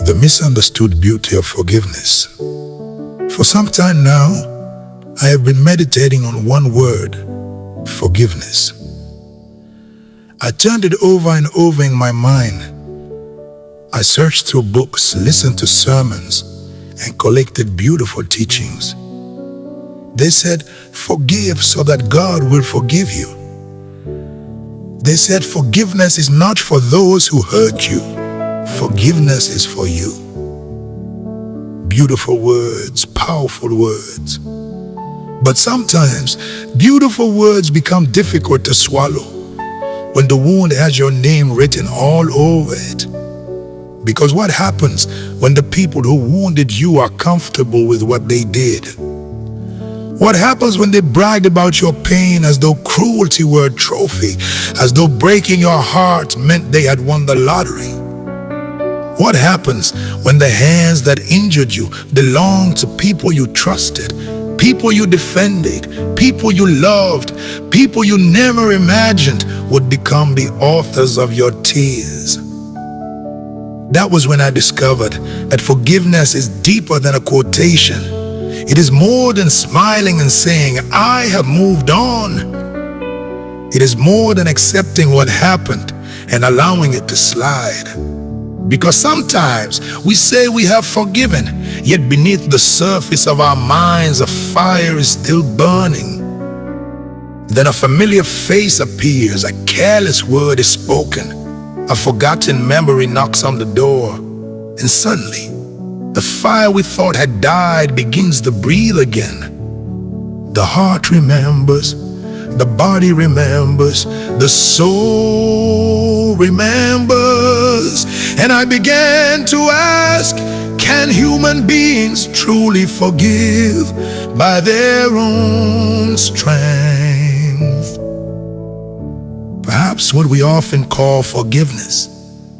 The misunderstood beauty of forgiveness. For some time now, I have been meditating on one word: forgiveness. I turned it over and over in my mind. I searched through books, listened to sermons, and collected beautiful teachings. They said, forgive so that God will forgive you. They said forgiveness is not for those who hurt you. Forgiveness is for you. Beautiful words, powerful words. But sometimes, beautiful words become difficult to swallow when the wound has your name written all over it. Because what happens when the people who wounded you are comfortable with what they did? What happens when they bragged about your pain as though cruelty were a trophy, as though breaking your heart meant they had won the lottery? What happens when the hands that injured you belonged to people you trusted, people you defended, people you loved, people you never imagined would become the authors of your tears? That was when I discovered that forgiveness is deeper than a quotation. It is more than smiling and saying, I have moved on. It is more than accepting what happened and allowing it to slide. Because sometimes we say we have forgiven, yet beneath the surface of our minds a fire is still burning. Then a familiar face appears, a careless word is spoken, a forgotten memory knocks on the door, and suddenly the fire we thought had died begins to breathe again. The heart remembers, the body remembers, the soul remembers. And I began to ask, can human beings truly forgive by their own strength? Perhaps what we often call forgiveness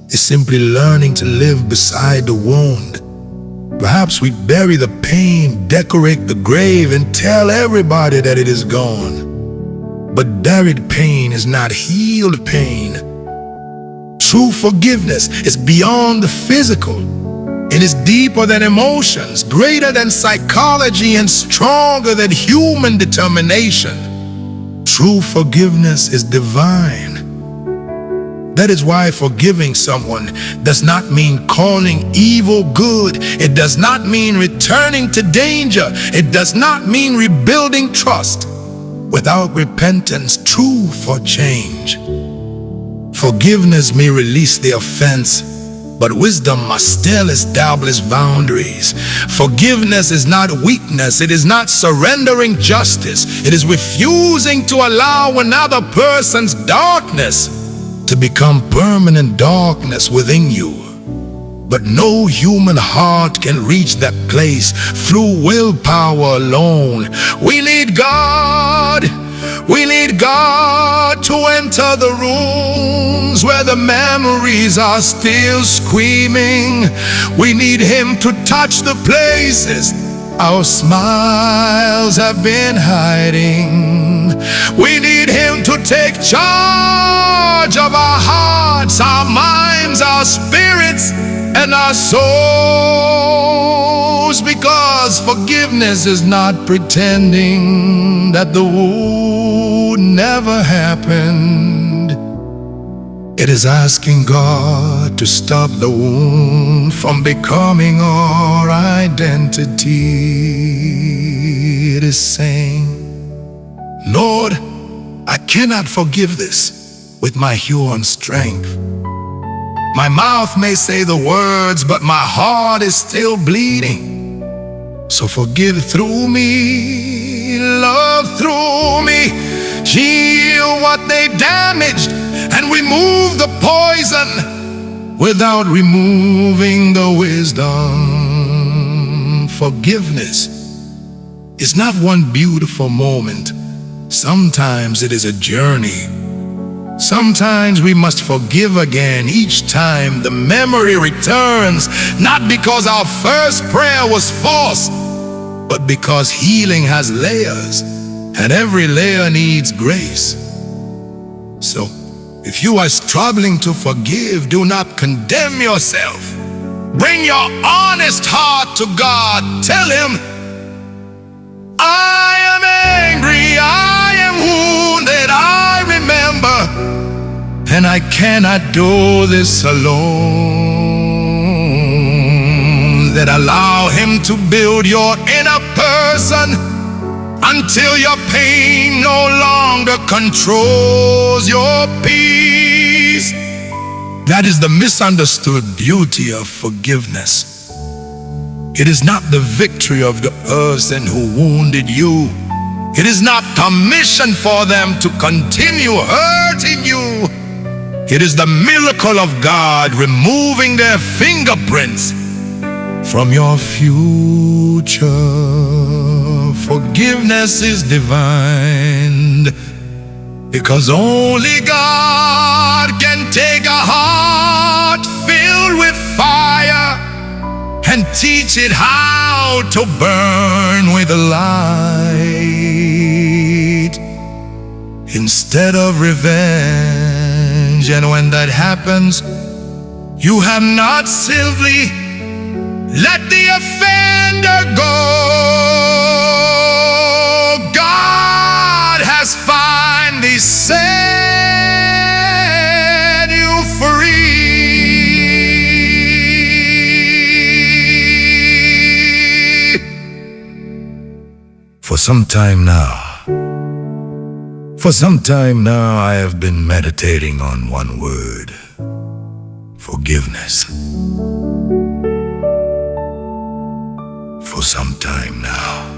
is simply learning to live beside the wound. Perhaps we bury the pain, decorate the grave, and tell everybody that it is gone. But buried pain is not healed pain. True forgiveness is beyond the physical. It is deeper than emotions, greater than psychology, and stronger than human determination. True forgiveness is divine. That is why forgiving someone does not mean calling evil good. It does not mean returning to danger. It does not mean rebuilding trust. Without repentance, true for change. Forgiveness may release the offense, but wisdom must still establish boundaries. Forgiveness is not weakness. It is not surrendering justice. It is refusing to allow another person's darkness to become permanent darkness within you. But no human heart can reach that place through willpower alone. We need God. We need God to enter the rooms where the memories are still screaming. We need Him to touch the places our smiles have been hiding. We need Him to take charge of our hearts, our minds, our spirits, and our souls, because forgiveness is not pretending that the wound never happened. It is asking God to stop the wound from becoming our identity. It is saying, Lord, I cannot forgive this with my human strength. My mouth may say the words, but my heart is still bleeding. So forgive through me, love through me, heal what they damaged, and remove the poison without removing the wisdom. Forgiveness is not one beautiful moment. Sometimes it is a journey. Sometimes we must forgive again each time the memory returns, not because our first prayer was false, but because healing has layers, and every layer needs grace. So, if you are struggling to forgive, do not condemn yourself. Bring your honest heart to God. Tell Him, I am angry, I am wounded, I remember, and I cannot do this alone. Then allow Him to build your inner person until your pain no longer controls your peace. That is the misunderstood beauty of forgiveness. It is not the victory of the person who wounded you. It is not permission for them to continue hurting you. It is the miracle of God removing their fingerprints from your future. Forgiveness is divine, because only God can take a heart filled with fire and teach it how to burn with light instead of revenge. And when that happens, you have not simply let the offender go. God has finally set you free. For some time now, I have been meditating on one word: forgiveness. For some time now.